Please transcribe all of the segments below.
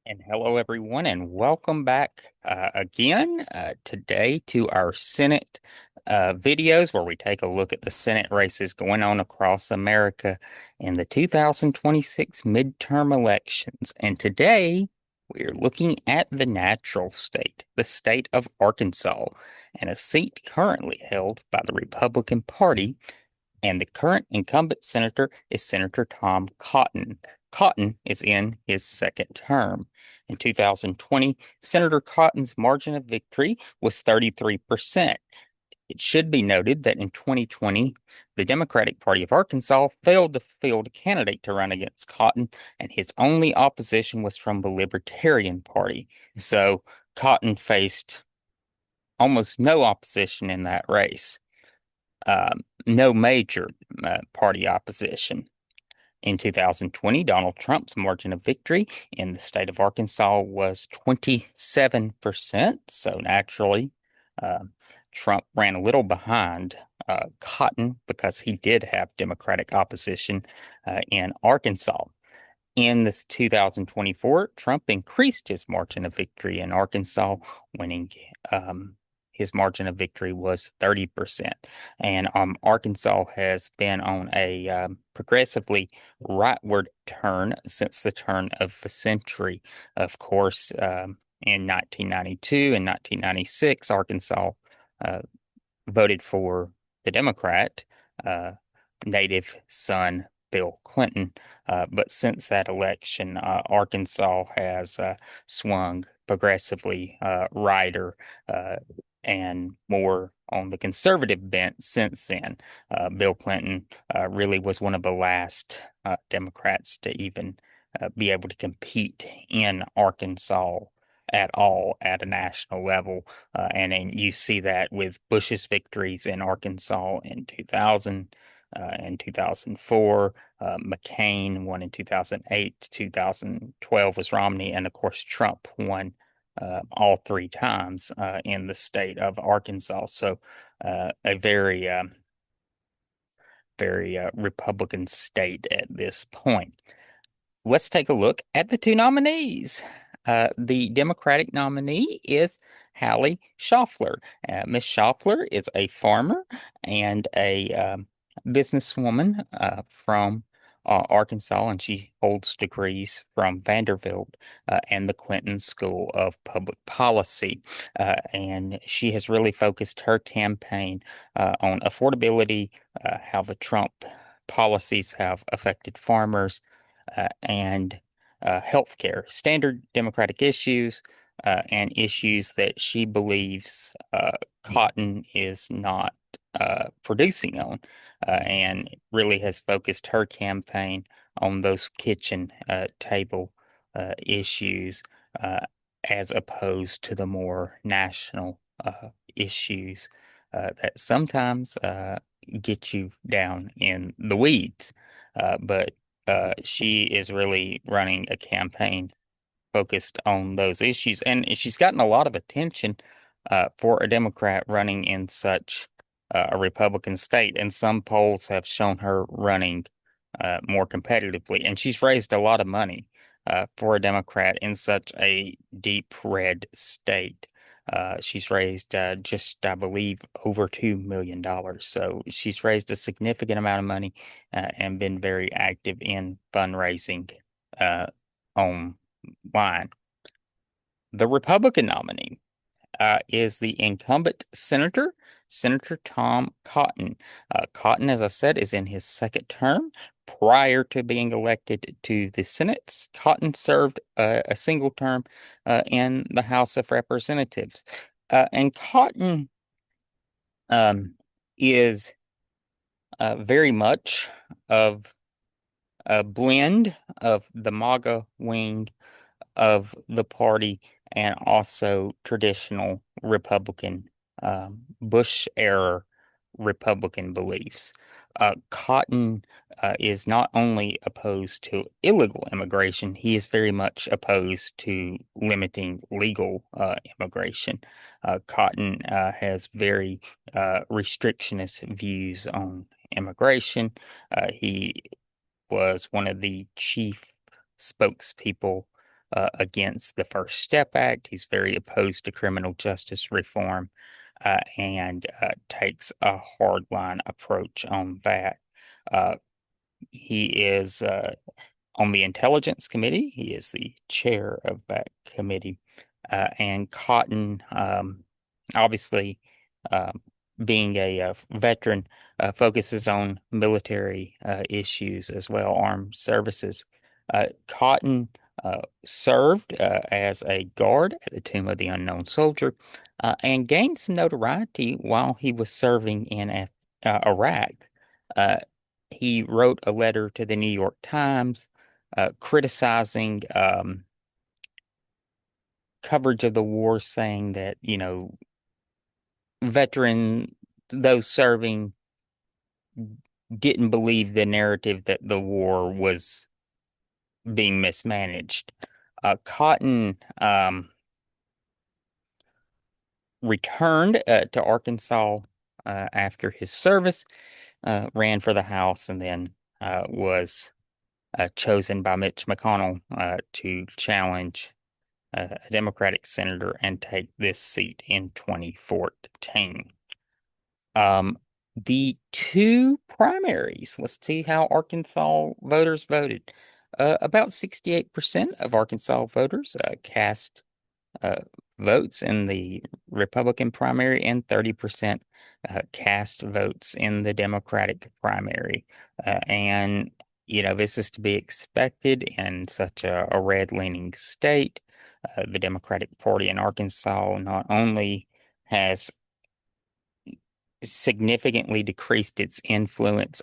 And hello, everyone, and welcome back again today to our Senate videos where we take a look at the Senate races going on across America in the 2026 midterm elections. And today we're looking at the natural state, the state of Arkansas, and a seat currently held by the Republican Party. And the current incumbent senator is Senator Tom Cotton. Cotton is in his second term. In 2020, Senator Cotton's margin of victory was 33%. It should be noted that in 2020, the Democratic Party of Arkansas failed to field a candidate to run against Cotton, and his only opposition was from the Libertarian Party. So Cotton faced almost no opposition in that race, no major party opposition. In 2020, Donald Trump's margin of victory in the state of Arkansas was 27%. So naturally, uh, Trump ran a little behind Cotton because he did have Democratic opposition in Arkansas. In this 2024, Trump increased his margin of victory in Arkansas, winning his margin of victory was 30%. And Arkansas has been on a progressively rightward turn since the turn of the century. Of course, in 1992 and 1996, Arkansas uh, voted for the Democrat, uh, native son Bill Clinton. But since that election, Arkansas has swung progressively righter and more on the conservative bent since then. Bill Clinton really was one of the last Democrats to even be able to compete in Arkansas at all at a national level. And you see that with Bush's victories in Arkansas in 2000 and 2004. McCain won in 2008. 2012 was Romney. And of course, Trump won all three times in the state of Arkansas. So a very Republican state at this point. Let's take a look at the two nominees. The Democratic nominee is Hallie Shoffner. Miss Shoffner is a farmer and a businesswoman from Arkansas, and she holds degrees from Vanderbilt and the Clinton School of Public Policy. And she has really focused her campaign on affordability, how the Trump policies have affected farmers and healthcare, standard Democratic issues, and issues that she believes Cotton is not producing on, and really has focused her campaign on those kitchen table issues as opposed to the more national issues that sometimes get you down in the weeds. But she is really running a campaign focused on those issues, and she's gotten a lot of attention for a Democrat running in such a Republican state. And some polls have shown her running more competitively, and she's raised a lot of money for a Democrat in such a deep red state. She's raised just, I believe, over $2 million. So she's raised a significant amount of money and been very active in fundraising uh, online. The Republican nominee is the incumbent senator, Senator Tom Cotton. Cotton, as I said, is in his second term. Prior to being elected to the Senate, Cotton served a single term in the House of Representatives. And Cotton is very much of a blend of the MAGA wing of the party and also traditional Republican, Bush era Republican beliefs. Cotton is not only opposed to illegal immigration, he is very much opposed to limiting legal immigration. Cotton has very restrictionist views on immigration. He was one of the chief spokespeople against the First Step Act. He's very opposed to criminal justice reform, and takes a hardline approach on that. Uh, he is on the Intelligence Committee. He is the chair of that committee. And Cotton, obviously, um, being a veteran, focuses on military issues as well, armed services. Cotton served as a guard at the Tomb of the Unknown Soldier, and gained some notoriety while he was serving in Iraq. Uh, he wrote a letter to the New York Times criticizing coverage of the war, saying that, veteran, those serving didn't believe the narrative that the war was being mismanaged. Cotton returned to Arkansas after his service, ran for the House, and then was chosen by Mitch McConnell to challenge a Democratic senator and take this seat in 2014. The two primaries, let's see how Arkansas voters voted. About 68% of Arkansas voters cast uh, votes in the Republican primary, and 30% cast votes in the Democratic primary. And, this is to be expected in such a red-leaning state. The Democratic Party in Arkansas not only has significantly decreased its influence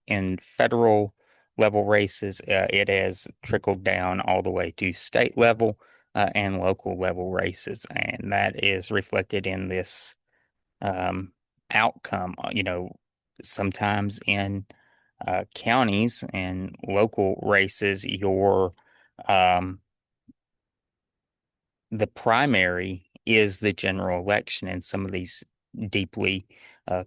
in federal level races, it has trickled down all the way to state level and local level races. And that is reflected in this outcome. Sometimes in counties and local races, um, the primary is the general election in some of these deeply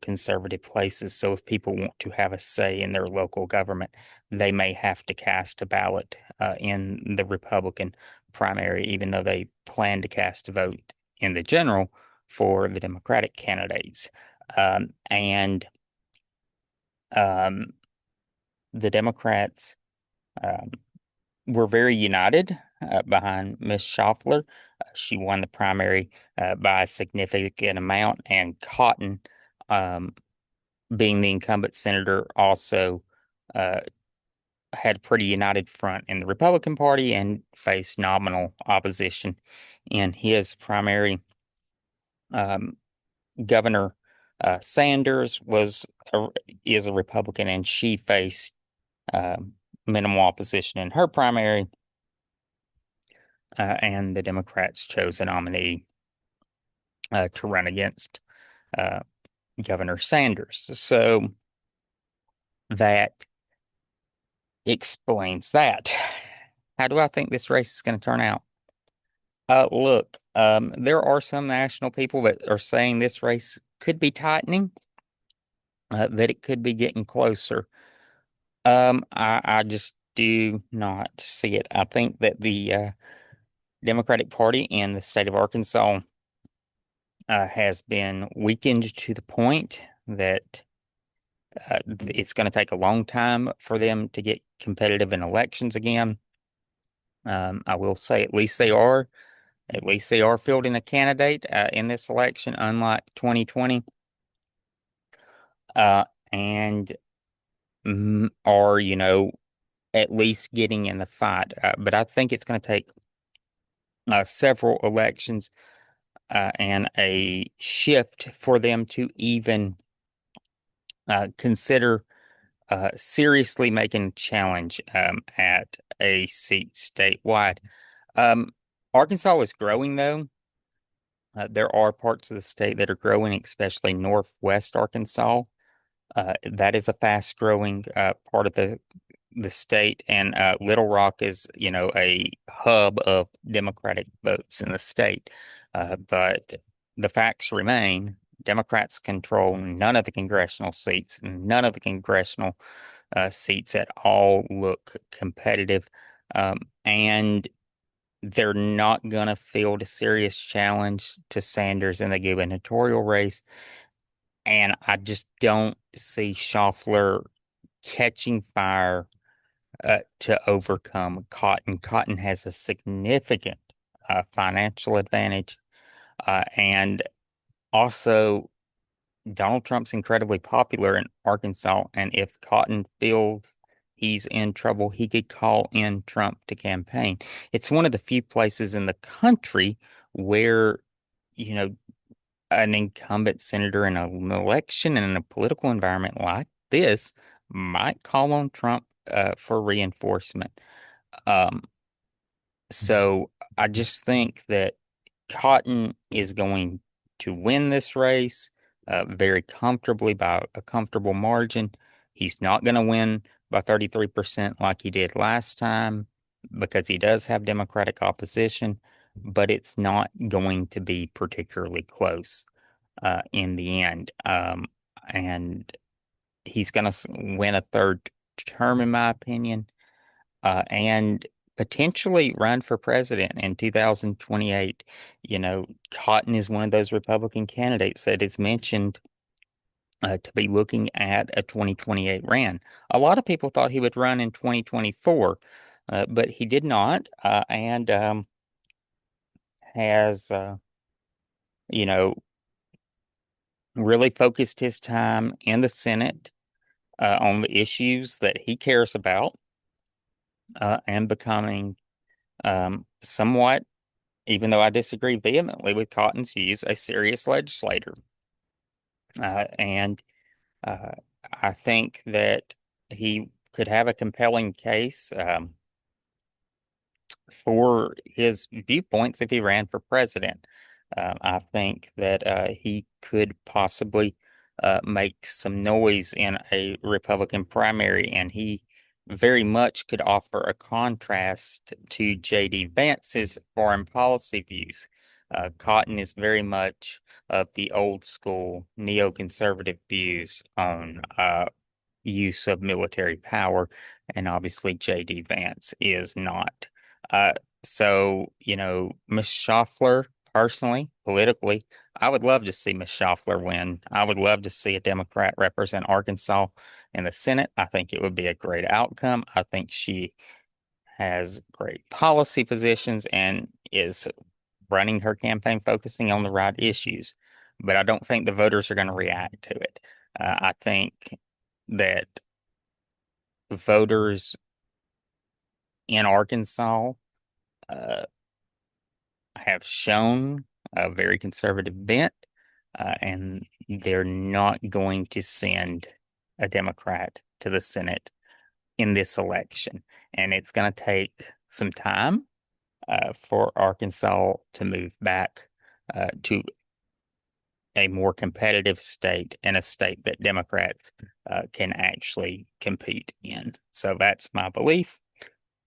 conservative places. So if people want to have a say in their local government, they may have to cast a ballot in the Republican primary, even though they plan to cast a vote in the general for the Democratic candidates. And um, the Democrats um, were very united behind Miss Shoffler. She won the primary by a significant amount, and Cotton, um, being the incumbent senator, also uh, had a pretty united front in the Republican Party and faced nominal opposition in his primary. Um, Governor Sanders is a Republican, and she faced um, minimal opposition in her primary. And the Democrats chose a nominee to run against uh, Governor Sanders. So that explains that. How do I think this race is going to turn out? Look, there are some national people that are saying this race could be tightening, that it could be getting closer. I just do not see it. I think that the Democratic Party in the state of Arkansas has been weakened to the point that it's going to take a long time for them to get competitive in elections again. I will say at least they are fielding a candidate in this election, unlike 2020, and are, at least getting in the fight. But I think it's going to take several elections and a shift for them to even consider seriously making a challenge at a seat statewide. Um, Arkansas is growing, though. There are parts of the state that are growing, especially northwest Arkansas. That is a fast growing part of the state, and Little Rock is, a hub of Democratic votes in the state. But the facts remain: Democrats control none of the congressional seats. None of the congressional seats at all look competitive, and they're not going to field a serious challenge to Sanders in the gubernatorial race. And I just don't see Schaffler catching fire to overcome Cotton. Cotton has a significant financial advantage. And also, Donald Trump's incredibly popular in Arkansas. And if Cotton feels he's in trouble, he could call in Trump to campaign. It's one of the few places in the country where, you know, an incumbent senator in an election and in a political environment like this might call on Trump for reinforcement. Um, so I just think that Cotton is going to win this race very comfortably by a comfortable margin. He's not going to win by 33% like he did last time because he does have Democratic opposition, but it's not going to be particularly close in the end. And he's going to win a third term, in my opinion, and potentially run for president in 2028. You know, Cotton is one of those Republican candidates that is mentioned to be looking at a 2028 run. A lot of people thought he would run in 2024, but he did not, and has, you know, really focused his time in the Senate on the issues that he cares about and becoming somewhat, even though I disagree vehemently with Cotton's views, a serious legislator. And uh, I think that he could have a compelling case for his viewpoints if he ran for president. I think that he could possibly make some noise in a Republican primary, and he very much could offer a contrast to J.D. Vance's foreign policy views. Cotton is very much of the old school neoconservative views on use of military power, and obviously J.D. Vance is not. Uh, so, you know, Miss Schaffler, personally, politically, I would love to see Miss Schaffler win. I would love to see a Democrat represent Arkansas in the Senate. I think it would be a great outcome. I think she has great policy positions and is running her campaign focusing on the right issues. But I don't think the voters are going to react to it. I think that voters in Arkansas uh, have shown a very conservative bent, and they're not going to send a Democrat to the Senate in this election. And it's going to take some time for Arkansas to move back to a more competitive state and a state that Democrats can actually compete in. So that's my belief.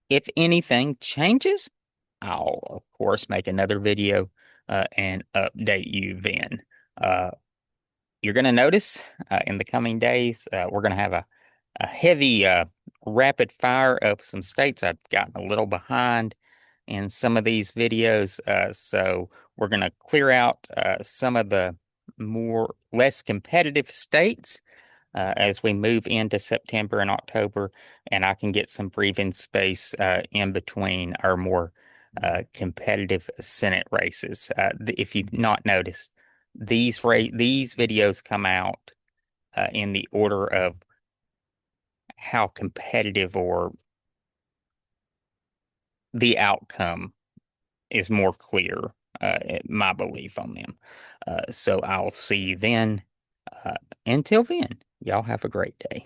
If anything changes, I'll of course make another video and update you then. Uh, you're going to notice in the coming days, we're going to have a heavy rapid fire of some states. I've gotten a little behind in some of these videos, so we're going to clear out some of the less competitive states as we move into September and October, and I can get some breathing space in between our more competitive Senate races. If you've not noticed, these videos come out in the order of how competitive or the outcome is more clear, my belief on them. So I'll see you then. Uh, until then, y'all have a great day.